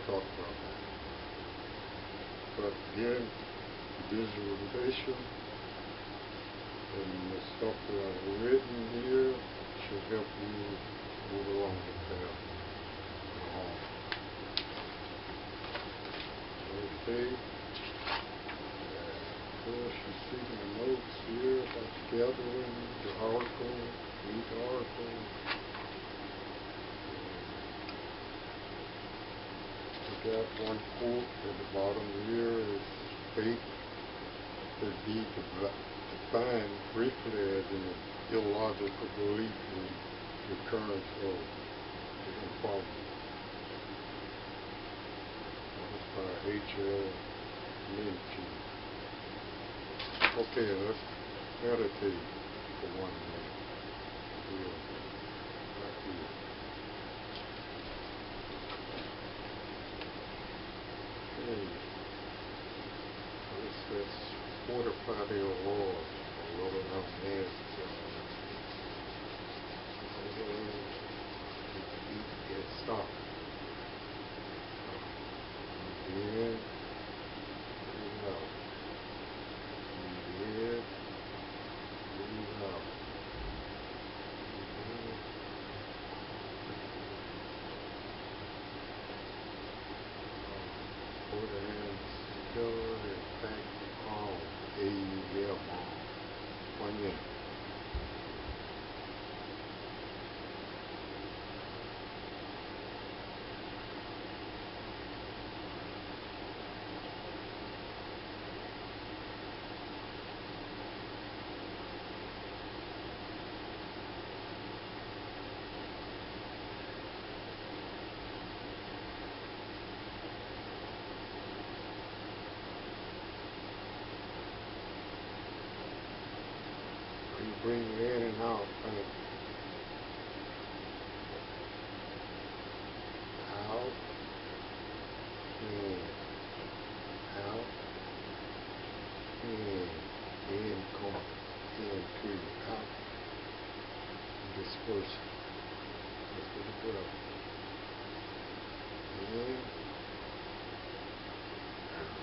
talk about that. But again, visualization and the stuff that I've written here should help you move along the path. Okay. Of course, you see my notes here about gathering the article, read the article. We got one quote at the bottom here is faith is defined briefly as an illogical belief in the occurrence of the impossible. That's by H.L. Mencken. Okay, let's meditate for 1 minute. Here, right here. Okay. Let's fortify the Lord. The Lord of our hands. Stop. In. Out. In. Out. Put the hands together and thank the palm. A-U-M. 1 minute. You bring it in and out, thank you. Out, in, out, in, come, in, period, out, disperse. Let's do the breath. In, out.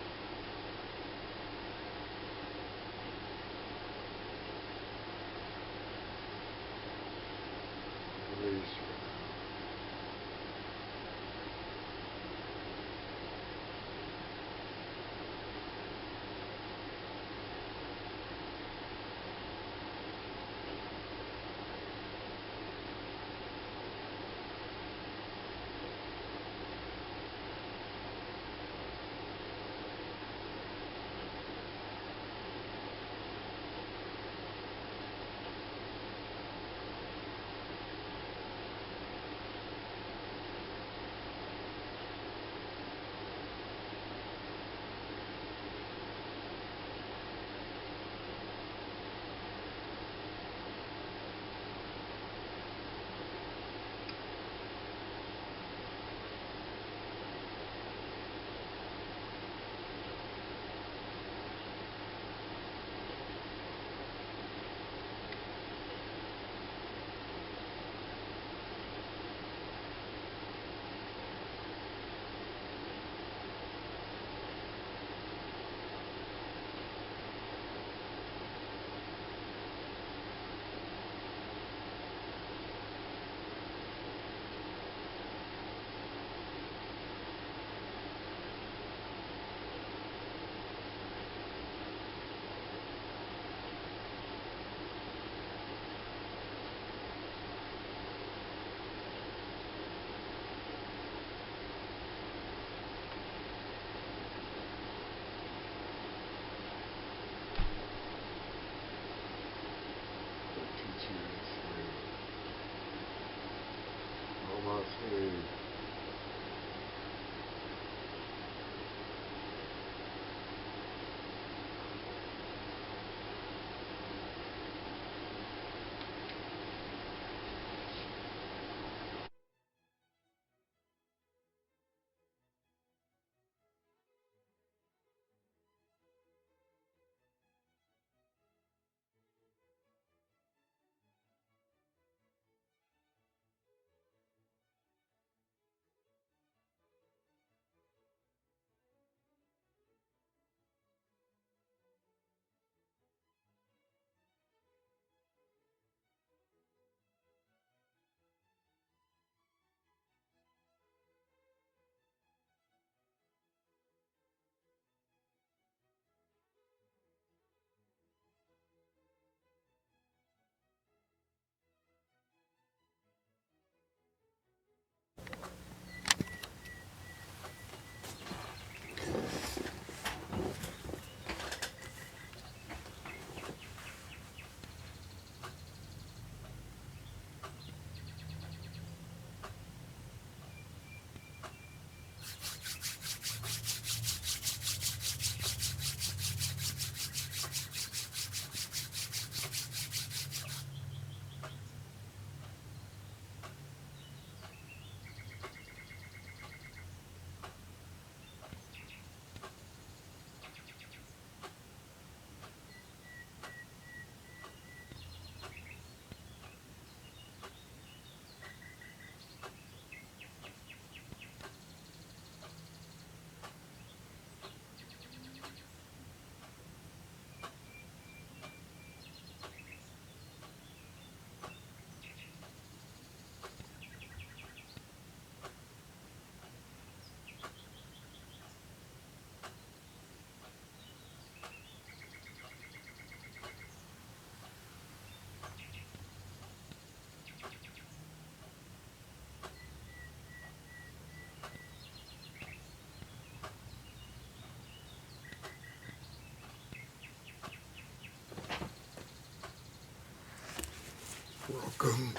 Welcome,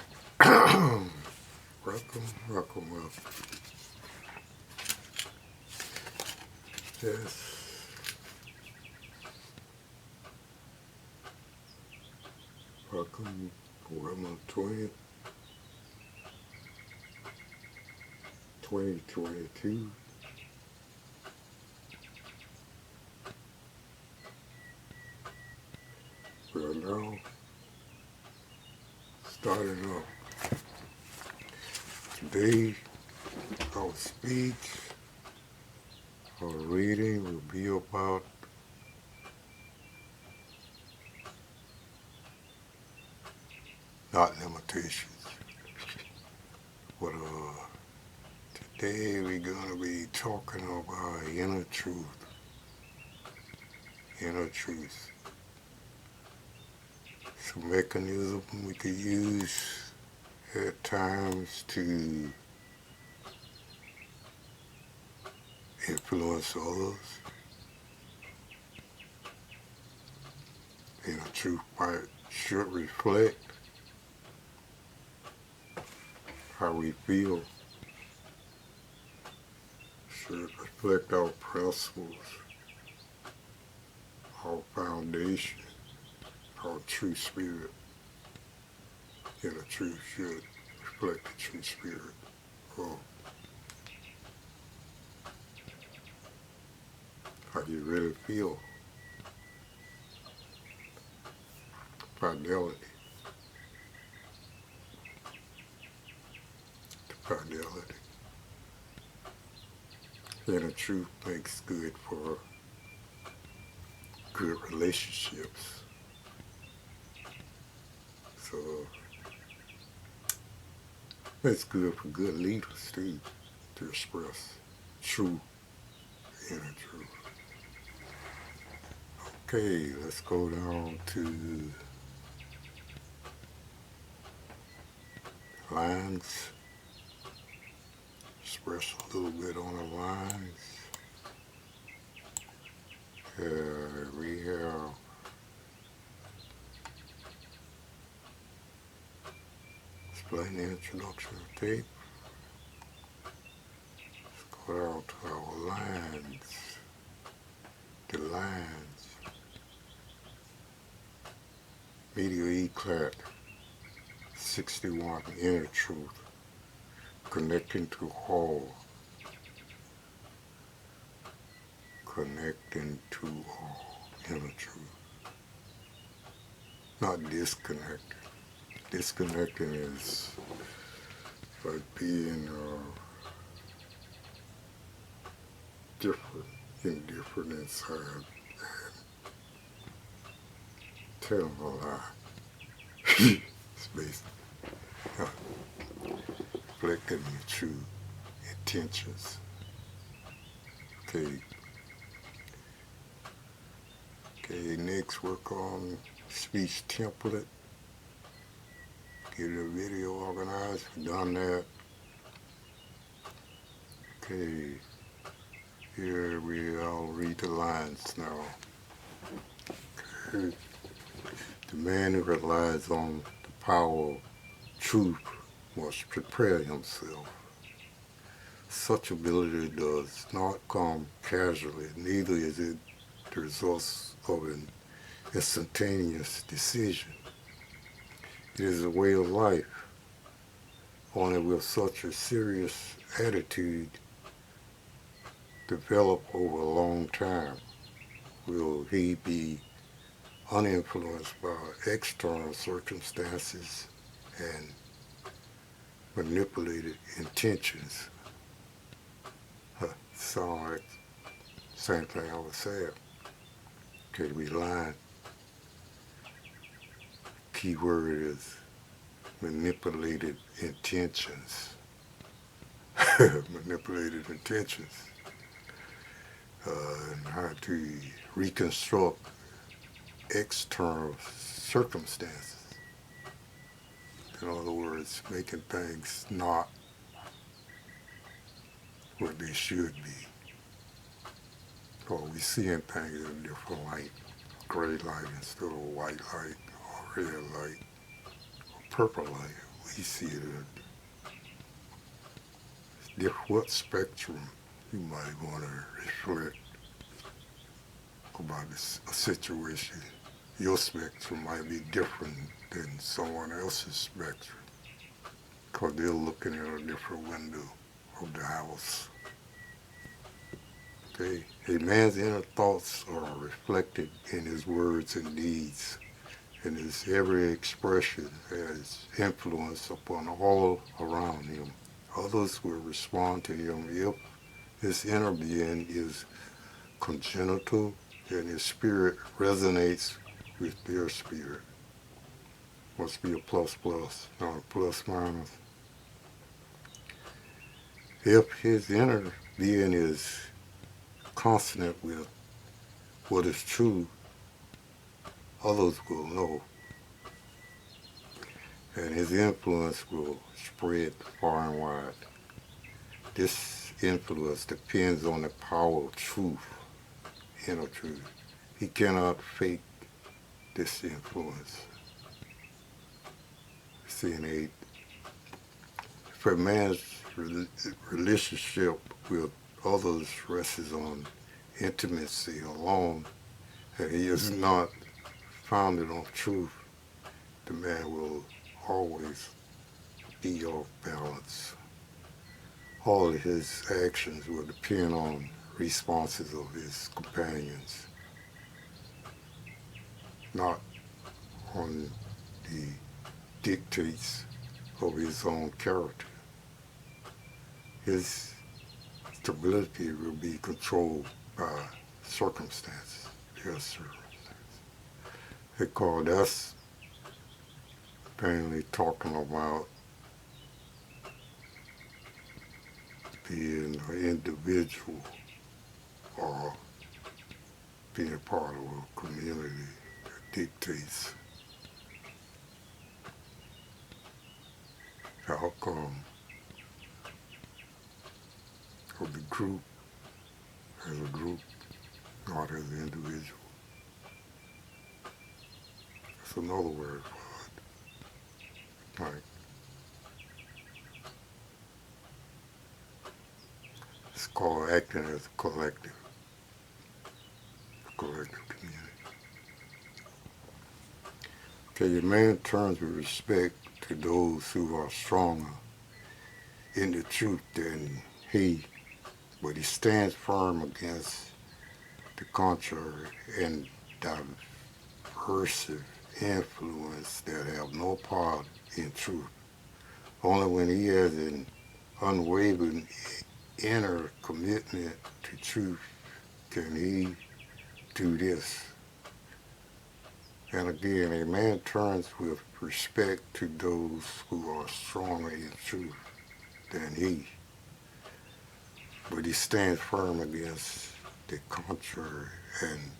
welcome. Yes. Welcome, November 20th, 2022. We are now starting off. Today, our speech, our reading will be about not limitations. But today we're going to be talking about inner truth. Inner truth. It's a mechanism we could use at times to influence others. Inner truth should reflect how we feel, should reflect our principles, our foundation, our true spirit. Inner truth should reflect the true spirit of how you really feel. Fidelity. Fidelity. Inner truth makes good for good relationships. So it's good for good leaders too, to express true inner truth. Okay, let's go down to lines. Express a little bit on the lines. We have explain the introduction of tape. Let's go down to our lines. The lines. Media eclat 61 inner truth. Connecting to all. Connecting to all. Inner truth. Not disconnecting. Disconnecting is like being different, indifferent inside, and telling a lie. It's basically reflecting your true intentions. Okay, next work on speech template. Get the video organized. We've done that. Okay, here I'll read the lines now. Okay. The man who relies on the power of truth must prepare himself. Such ability does not come casually, neither is it the result of an instantaneous decision. It is a way of life. Only with such a serious attitude develop over a long time will he be uninfluenced by external circumstances and manipulated intentions. Sound like the same thing I was saying. Okay, we line. Key word is manipulated intentions. Manipulated intentions. And how to reconstruct external circumstances. In other words, making things not what they should be. Or we seeing things in a different light, gray light instead of white light, or red light, or purple light. We see it in what spectrum you might want to reflect about a situation. Your spectrum might be different than someone else's spectrum because they're looking at a different window of the house. Okay? A man's inner thoughts are reflected in his words and deeds, and his every expression has influence upon all around him. Others will respond to him if his inner being is congenital and his spirit resonates with their spirit. Must be a plus plus, not a plus minus. If his inner being is consonant with what is true, others will know, and his influence will spread far and wide. This influence depends on the power of truth, inner truth. He cannot fake this influence. Scene 8. If a man's relationship with others rests on intimacy alone, and he is not founded on truth, the man will always be off balance. All of his actions will depend on responses of his companions, not on the dictates of his own character. His stability will be controlled by circumstances. Yes, circumstances. Because that's mainly talking about being an individual or being part of a community that dictates the outcome of the group as a group, not as an individual. That's another word for it. Like, it's called acting as a collective community. Okay, a man turns with respect to those who are stronger in the truth than he, but he stands firm against the contrary and diversive influence that have no part in truth. Only when he has an unwavering inner commitment to truth can he do this. And again, a man turns with respect to those who are stronger in truth than he, but he stands firm against the contrary and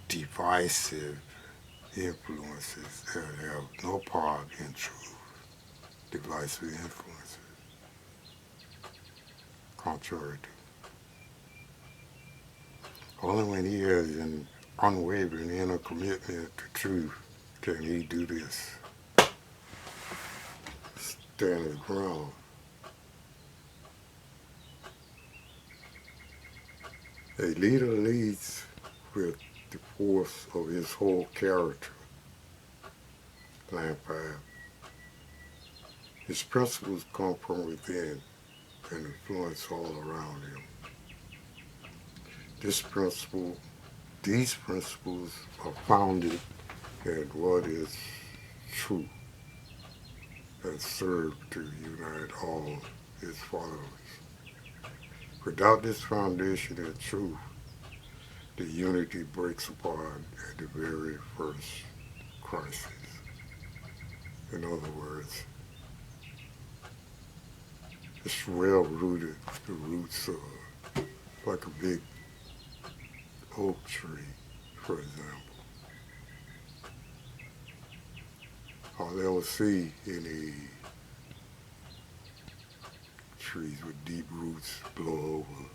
divisive influences that have no part in truth. Divisive influences, contrary to. Only when he has an unwavering inner commitment to truth can he do this. Stand his ground. A leader leads with the force of his whole character. Line 5. His principles come from within and influence all around him. These principles are founded in what is true and serve to unite all his followers. Without this foundation in truth, the unity breaks apart at the very first crisis. In other words, it's well rooted, the roots are like a big oak tree, for example. I'll never see any trees with deep roots blow over.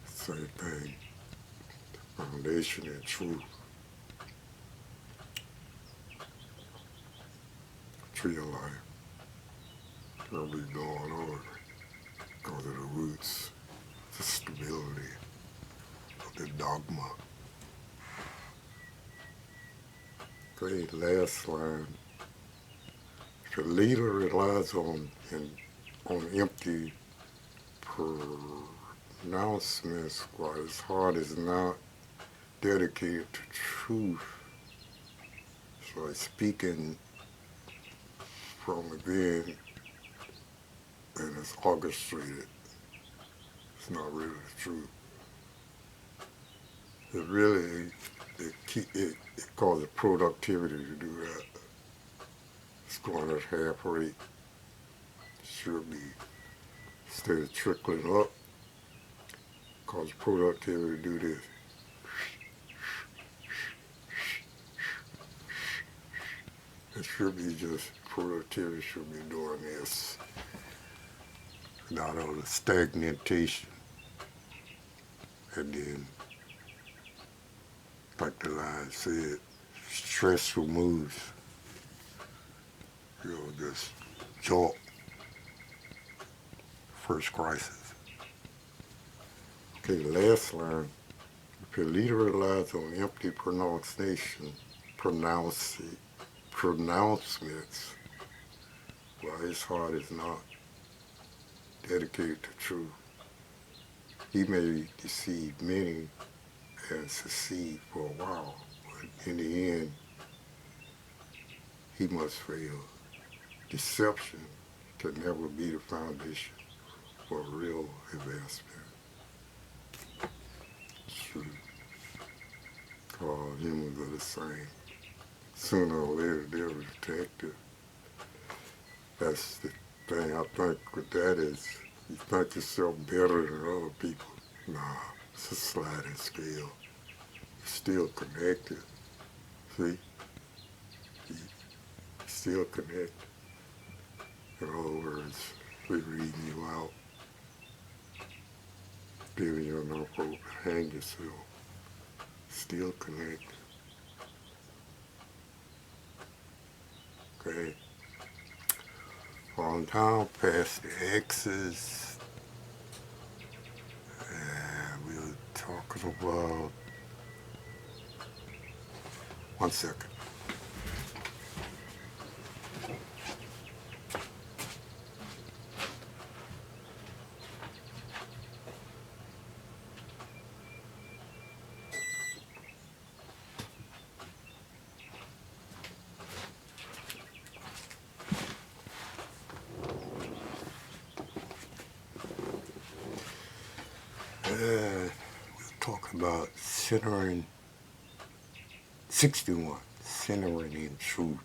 Same thing, foundation and truth to your life. It'll be going on because of the roots, the stability of the dogma. Okay, last line. The leader relies on empty pronouncements while his heart is not dedicated to truth. So it's speaking from within and it's orchestrated. It's not really the truth. It really, it causes productivity to do that. It's going at half rate. Should be, instead of trickling up, cause productivity to do this. It should be just, productivity should be doing this. Not on the stagnation. And then, like the line said, stress removes. Just jolt. First crisis. Okay, the last line. If your leader relies on empty pronouncements, while his heart is not dedicated to truth, he may deceive many and succeed for a while, but in the end, he must fail. Deception can never be the foundation for real advancement. It's true. All humans are the same. Sooner or later, they're detected. That's the thing I think with that is, you think yourself better than other people. Nah, it's a sliding scale. You're still connected. See? You're still connected. In other words, we're reading you out, giving you enough rope to hang yourself. Still connected. Okay. On down past the X's, and we're talking about, 1 second. We're talking about centering, 61, centering in truth.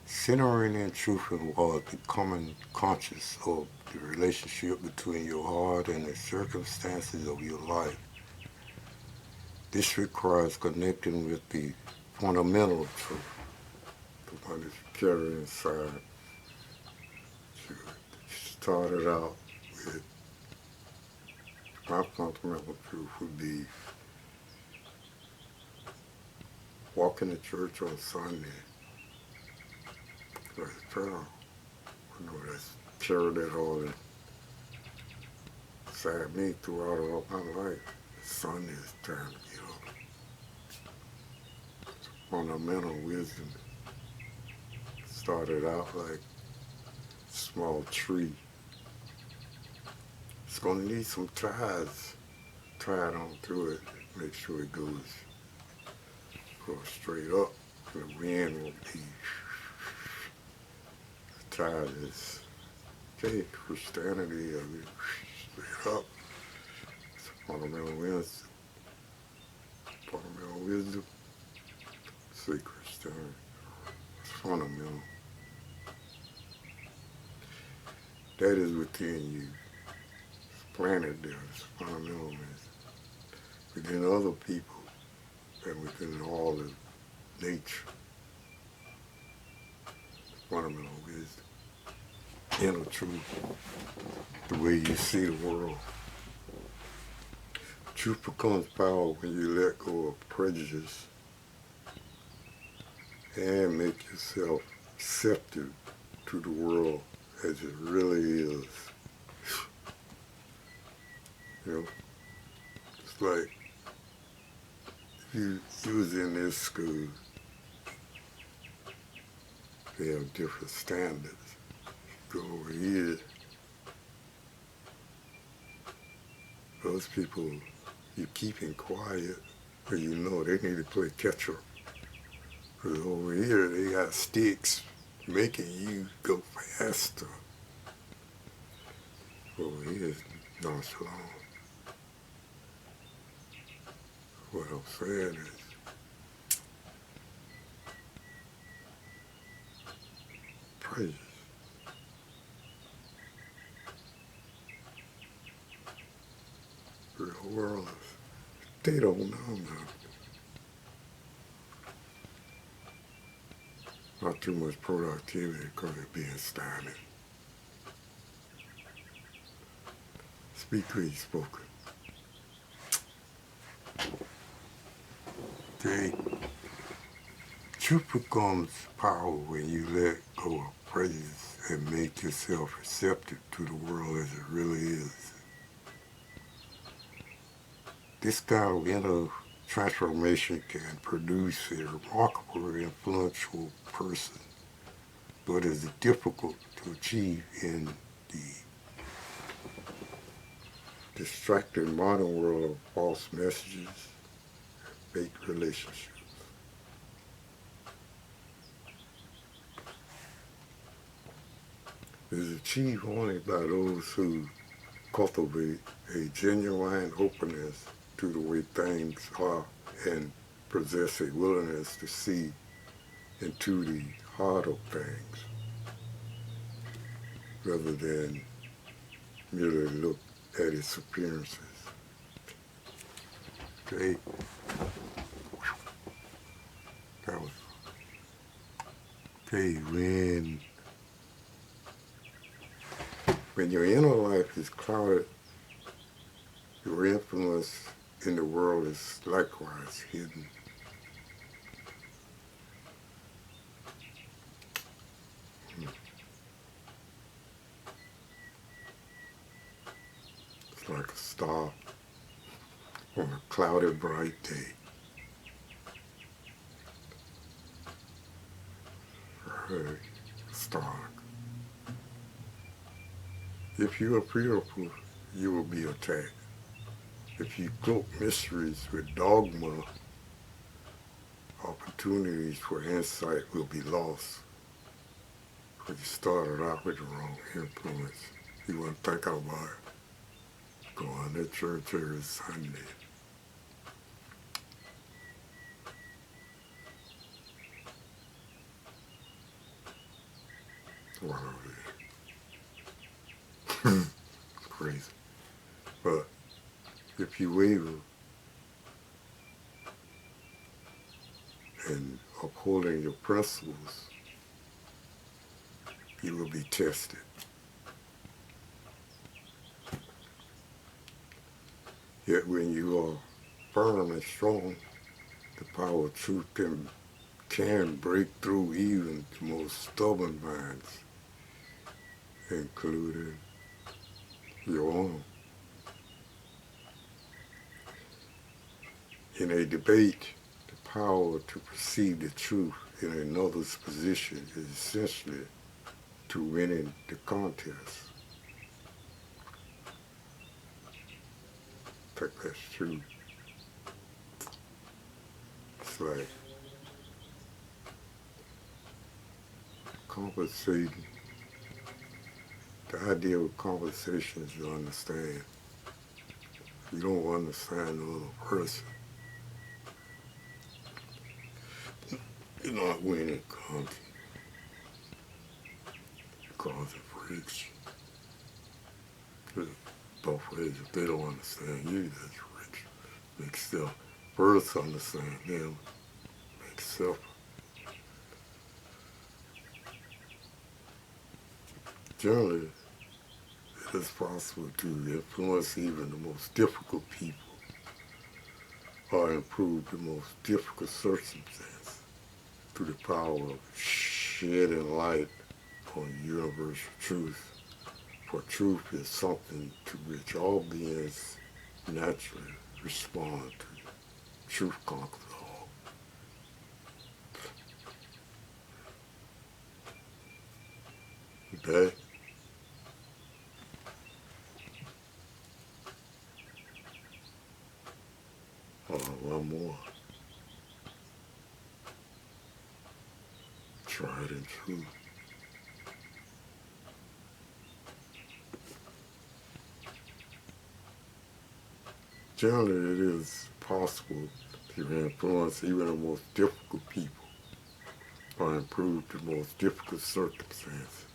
Centering in truth involves becoming conscious of the relationship between your heart and the circumstances of your life. This requires connecting with the fundamental truth, the one that you carry inside. You started out with, my fundamental truth would be walking to church on Sunday. That's prayer. I know that's carried that all inside me throughout all my life. Sunday is time to get up. It's fundamental wisdom. Started out like a small tree. It's gonna need some ties tied on through it. Make sure it goes straight up. And the wind won't be tied. It's okay, Christianity, straight up. It's fundamental wisdom. Fundamental wisdom. Say Christianity. It's fundamental. That is within you. It's planted there. It's fundamental wisdom. Within other people and within all of nature. Fundamental wisdom. Inner truth. The way you see the world. Truth becomes power when you let go of prejudice and make yourself receptive to the world as it really is. You know, it's like you was in this school, they have different standards. Go over here, those people, you keeping quiet, but you know they need to play catch up. Because over here, they got sticks making you go faster. Over here is nonchalant. What I'm saying is, praise. The world is, they don't know nothing. Not too much productivity because they're being stymied. Speak where spoken. Okay. Truth becomes power when you let go of praise and make yourself receptive to the world as it really is. This kind of inner transformation can produce a remarkable, influential person, but is difficult to achieve in the distracting modern world of false messages and fake relationships. It is achieved only by those who cultivate a genuine openness to the way things are and possess a willingness to see into the heart of things rather than merely look at its appearances. Okay? That was, okay, when your inner life is clouded, your influence in the world is likewise hidden. It's like a star on a cloudy, bright day. Right, star. If you are fearful, you will be attacked. If you cloak mysteries with dogma, opportunities for insight will be lost. Because you started out with the wrong influence. You weren't thinking about it. Going to church every Sunday. Wow, crazy. But if you waver in upholding your principles, you will be tested. Yet when you are firm and strong, the power of truth can break through even the most stubborn minds, including your own. In a debate, the power to perceive the truth in another's position is essentially to winning the contest. I think that's true. It's like compensating. The idea of conversation is to understand. If you don't understand the other person, you're not winning contest. Causing friction. Both ways, if they don't understand you, that's friction. Make self first understand them, make self. Generally, it is possible to influence even the most difficult people or improve the most difficult circumstances through the power of shedding light on universal truth. For truth is something to which all beings naturally respond to. Truth conquers all. Okay? One more. Tried and true. Generally, it is possible to influence even the most difficult people or improve the most difficult circumstances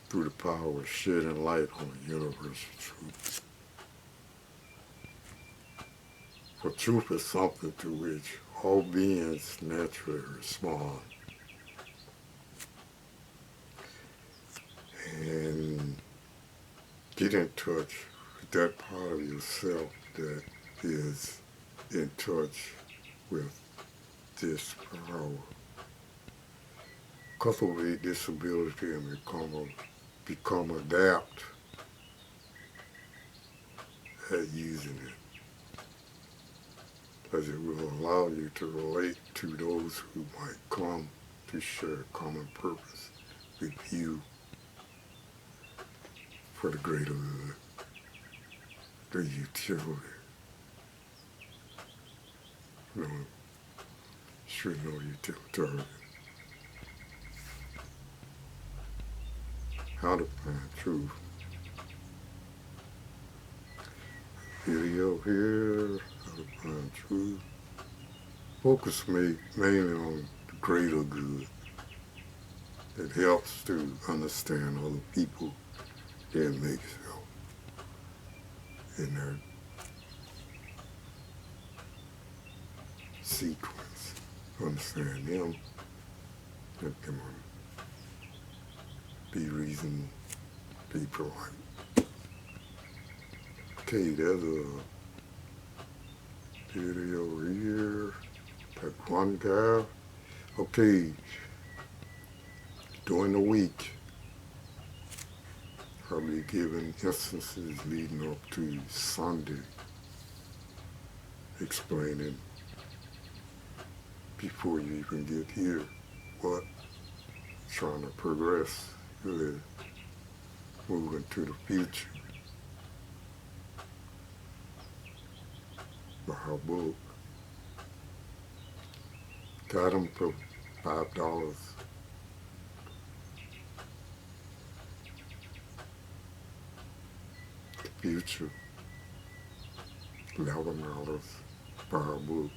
through the power of shedding light on universal truth. For truth is something to which all beings naturally respond. And get in touch with that part of yourself that is in touch with this power. Cultivate this ability and become adept at using it, as it will allow you to relate to those who might come to share a common purpose with you for the greater good, the utility. No, sure no utilitarian. How to find truth. Video here, how to find truth. Focus mainly on the greater good. It helps to understand other people. It makes help in their sequence. Understand them, let them be reasoned, be polite. Okay, there's a video here. That one guy. Okay, during the week, I'll be giving instances leading up to Sunday, explaining before you even get here what trying to progress, really moving to the future. By our book. Got them for $5. The future, $11. Buy a book.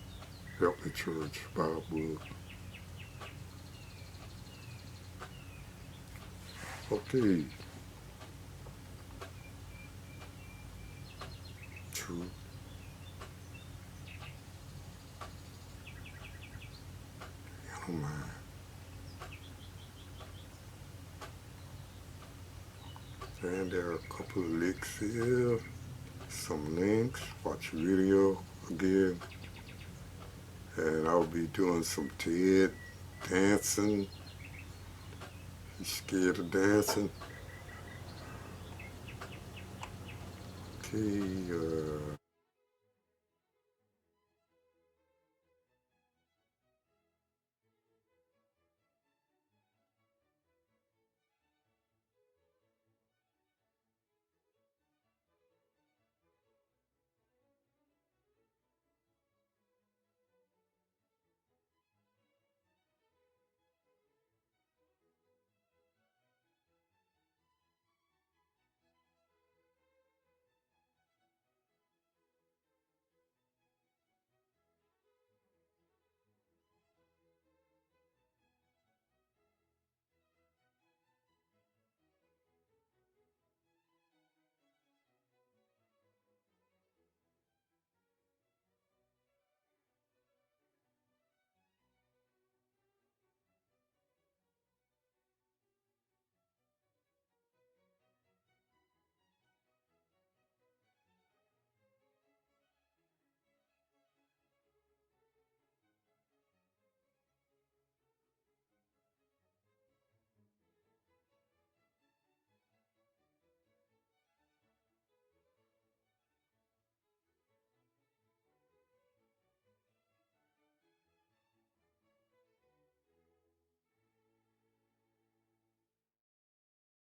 Help the church buy a book. Okay. True. I don't mind. And there are a couple of links here. Some links. Watch the video again. And I'll be doing some TED dancing. You scared of dancing? Okay,